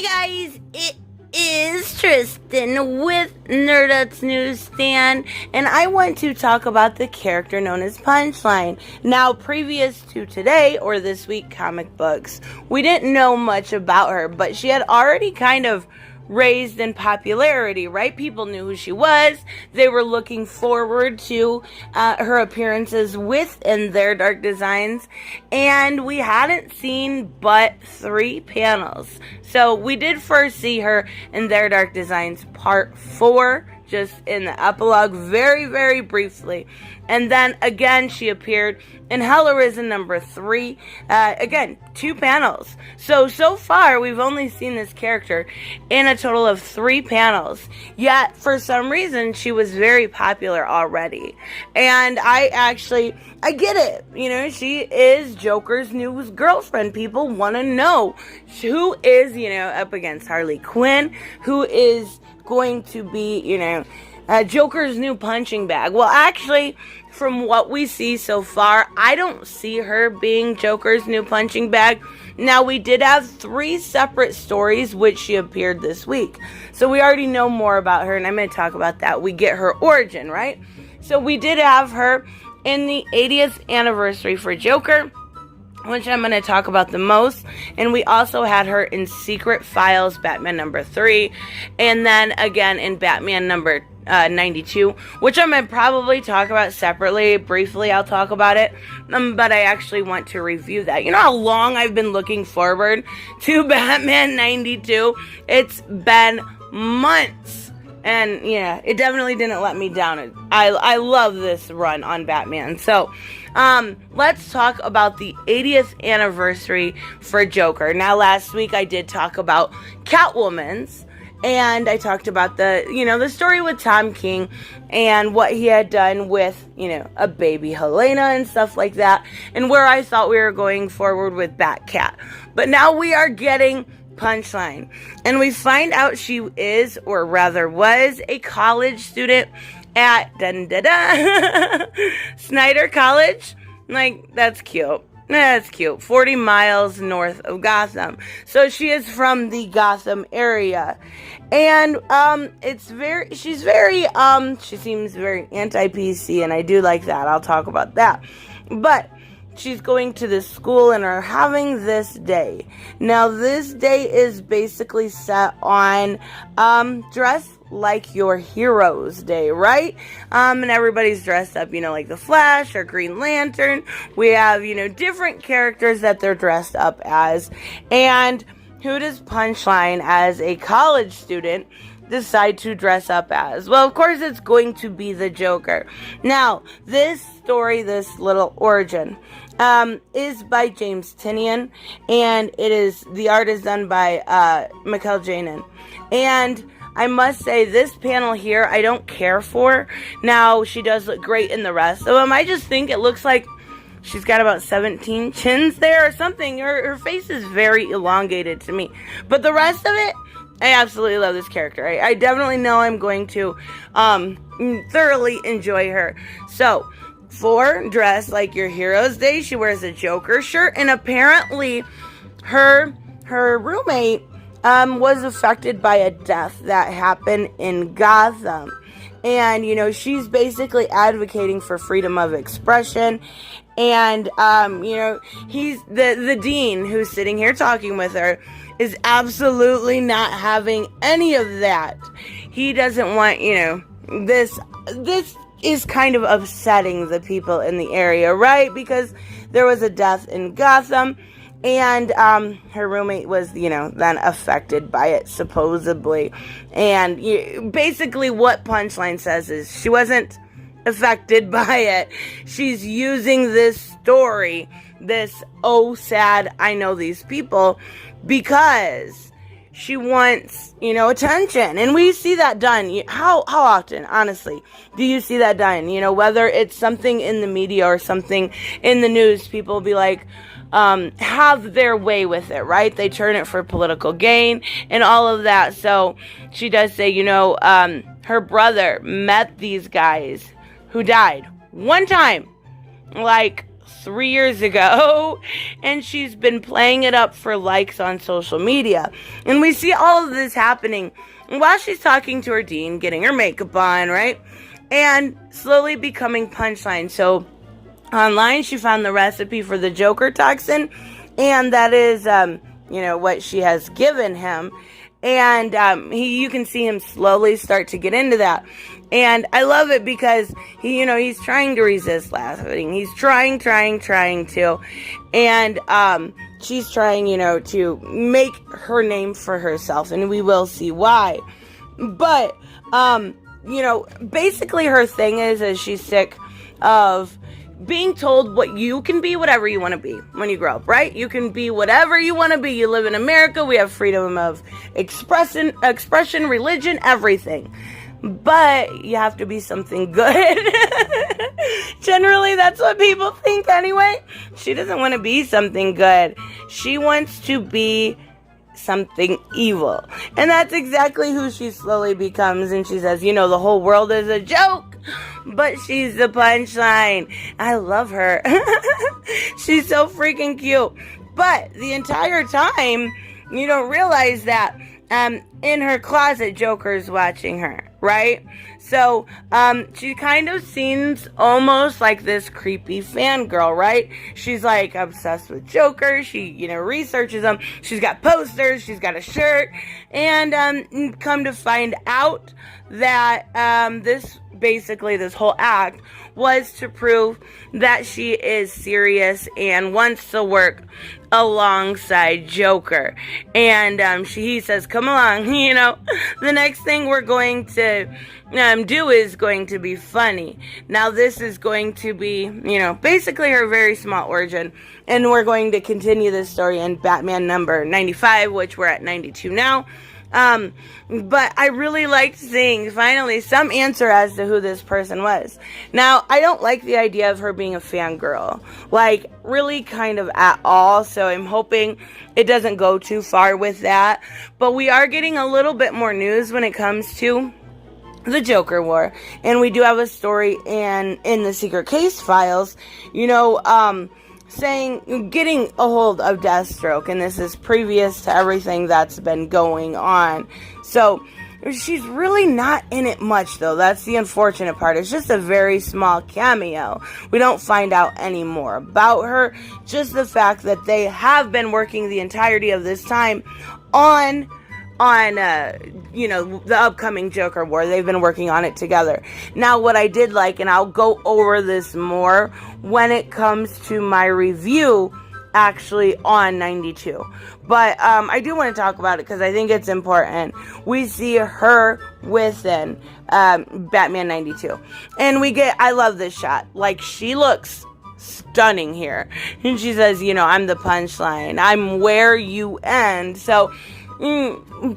Guys, it is Tristan with Nerdette's NewsStand, and I want to talk about the character known as Punchline. Now, previous to today, or this week, comic books, we didn't know much about her, but she had already kind of raised in popularity, right? People knew who she was. They were looking forward to her appearances within their Dark Designs, and we hadn't seen but 3 panels. So we did first see her in their Dark Designs Part 4, just in the epilogue, very, very briefly. And then again, she appeared in Hellraiser number 3. Again, 2 panels. So far, we've only seen this character in a total of 3 panels. Yet, for some reason, she was very popular already. And I get it. You know, she is Joker's new girlfriend. People want to know who is, up against Harley Quinn, who is going to be, Joker's new punching bag. Well, actually, from what we see so far, I don't see her being Joker's new punching bag. Now, we did have 3 separate stories which she appeared this week. So we already know more about her, and I'm going to talk about that. We get her origin, right? So we did have her in the 80th anniversary for Joker, which I'm going to talk about the most. And we also had her in Secret Files, Batman number 3. And then again in Batman number 92, which I'm going to probably talk about separately. Briefly, I'll talk about it. But I actually want to review that. You know how long I've been looking forward to Batman 92? It's been months. And yeah, it definitely didn't let me down. I love this run on Batman. So, let's talk about the 80th anniversary for Joker. Now, last week I did talk about Catwoman's, and I talked about the story with Tom King and what he had done with, a baby Helena and stuff like that, and where I thought we were going forward with Batcat. But now we are getting Punchline, and we find out she is, or rather was, a college student at Snyder College. Like, that's cute. That's cute. 40 miles north of Gotham. So she is from the Gotham area. And she seems very anti-PC, and I do like that. I'll talk about that. But she's going to this school and are having this day. Now, this day is basically set on dress like your heroes day, right? And everybody's dressed up, like the Flash or Green Lantern. We have, different characters that they're dressed up as. And who does Punchline, as a college student, decide to dress up as? Well, of course, it's going to be the Joker. Now, this story, this little origin, is by James Tynion, and the art is done by Mikel Janin. And I must say, this panel here, I don't care for. Now, she does look great in the rest of them. I just think it looks like she's got about 17 chins there or something. Her face is very elongated to me. But the rest of it, I absolutely love this character. I definitely know I'm going to thoroughly enjoy her. So, for Dress Like Your Heroes Day, she wears a Joker shirt, and apparently her roommate was affected by a death that happened in Gotham. And, she's basically advocating for freedom of expression. And, he's the dean who's sitting here talking with her is absolutely not having any of that. He doesn't want, this is kind of upsetting the people in the area, right? Because there was a death in Gotham, and her roommate was, then affected by it, supposedly. And basically what Punchline says is she wasn't affected by it. She's using this story, this sad, I know these people, because she wants, attention. And we see that done. How often, honestly, do you see that done? Whether it's something in the media or something in the news, people will be like, have their way with it, right? They turn it for political gain and all of that. So she does say, her brother met these guys who died one time, like 3 years ago, and she's been playing it up for likes on social media. And we see all of this happening while she's talking to her dean, getting her makeup on, right? And slowly becoming Punchline. So online, she found the recipe for the Joker toxin, and that is, what she has given him. And you can see him slowly start to get into that. And I love it because he's trying to resist laughing. He's trying to. And she's trying, to make her name for herself. And we will see why. But, basically her thing is she's sick of being told what you can be, whatever you want to be when you grow up, right? You can be whatever you want to be. You live in America. We have freedom of expression, religion, everything. But you have to be something good. Generally, that's what people think anyway. She doesn't want to be something good. She wants to be something evil. And that's exactly who she slowly becomes. And she says, the whole world is a joke, but she's the Punchline. I love her. She's so freaking cute. But the entire time, you don't realize that in her closet, Joker's watching her, right? So she kind of seems almost like this creepy fangirl, right? She's like obsessed with Joker. She, researches him. She's got posters. She's got a shirt. And come to find out that this whole act was to prove that she is serious and wants to work alongside Joker. And he says, come along, the next thing we're going to do is going to be funny. Now this is going to be, basically her very small origin. And we're going to continue this story in Batman number 95, which we're at 92 now. But I really liked seeing finally some answer as to who this person was. Now, I don't like the idea of her being a fangirl, like really kind of at all. So I'm hoping it doesn't go too far with that. But we are getting a little bit more news when it comes to the Joker War. And we do have a story in the Secret Case files, getting a hold of Deathstroke, and this is previous to everything that's been going on. So she's really not in it much, though. That's the unfortunate part. It's just a very small cameo. We don't find out any more about her. Just the fact that they have been working the entirety of this time on the upcoming Joker War. They've been working on it together. Now, what I did like, and I'll go over this more when it comes to my review, actually, on 92. But I do want to talk about it because I think it's important. We see her within Batman 92. And I love this shot. Like, she looks stunning here. And she says, I'm the Punchline. I'm where you end. So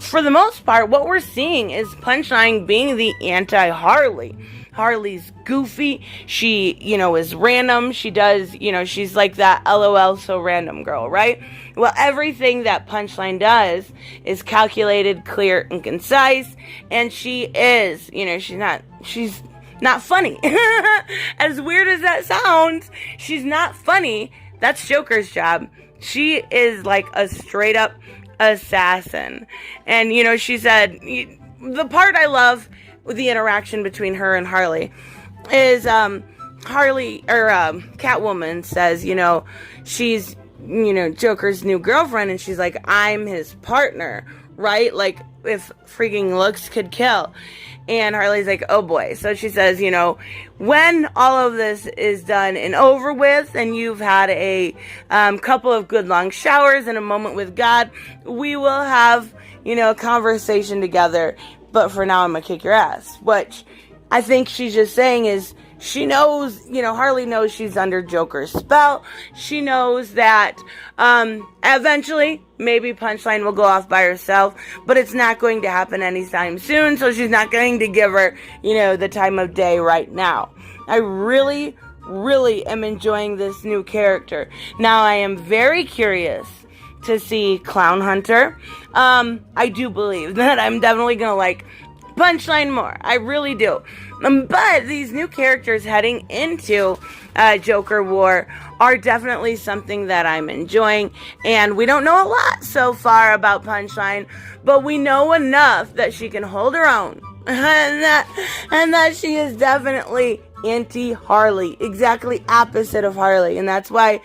for the most part, what we're seeing is Punchline being the anti-Harley. Harley's goofy. She, is random. She does, she's like that LOL so random girl, right? Well, everything that Punchline does is calculated, clear, and concise. And she is, she's not funny. As weird as that sounds, she's not funny. That's Joker's job. She is like a straight up assassin. And she said, the part I love with the interaction between her and Harley is Catwoman says, she's Joker's new girlfriend, and she's like, I'm his partner, right? Like, if freaking looks could kill. And Harley's like, oh boy. So she says, when all of this is done and over with, and you've had a couple of good long showers and a moment with God, we will have, a conversation together. But for now, I'm going to kick your ass. Which I think she's just saying is, she knows, Harley knows she's under Joker's spell. She knows that eventually, maybe Punchline will go off by herself, but it's not going to happen anytime soon, so she's not going to give her, the time of day right now. I really, really am enjoying this new character. Now, I am very curious to see Clown Hunter. I do believe that I'm definitely going to like Punchline more. I really do. But these new characters heading into Joker War are definitely something that I'm enjoying. And we don't know a lot so far about Punchline, but we know enough that she can hold her own. And that she is definitely anti-Harley. Exactly opposite of Harley. And that's why...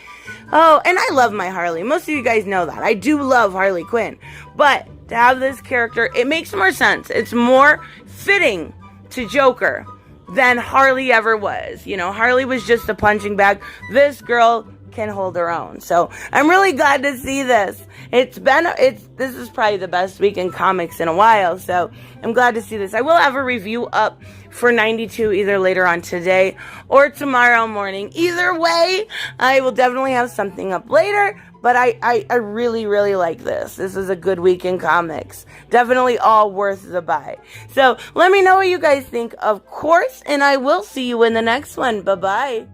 Oh, and I love my Harley. Most of you guys know that. I do love Harley Quinn. But to have this character, it makes more sense. It's more fitting to Joker than Harley ever was. You know, Harley was just a punching bag. This girl can hold her own. So I'm really glad to see this. This is probably the best week in comics in a while. So I'm glad to see this. I will have a review up for 92 either later on today or tomorrow morning. Either way, I will definitely have something up later. But I really, really like this. This is a good week in comics. Definitely all worth the buy. So let me know what you guys think, of course. And I will see you in the next one. Bye-bye.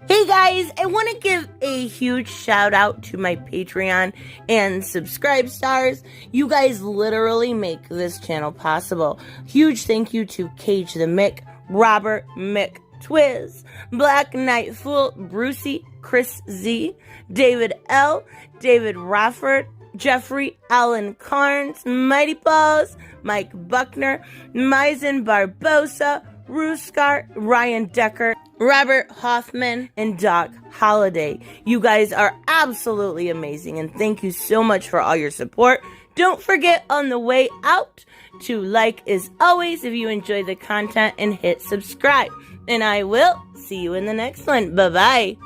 Hey guys, I want to give a huge shout out to my Patreon and subscribe stars. You guys literally make this channel possible. Huge thank you to Cage the Mick, Robert Mick Twiz, Black Knight Fool, Brucey, Chris Z, David L, David Rafford, Jeffrey Allen Carnes, Mighty Balls, Mike Buckner, Maizen Barbosa, Ruskar, Ryan Decker, Robert Hoffman, and Doc Holliday. You guys are absolutely amazing, and thank you so much for all your support. Don't forget on the way out to like as always if you enjoy the content and hit subscribe. And I will see you in the next one. Bye-bye.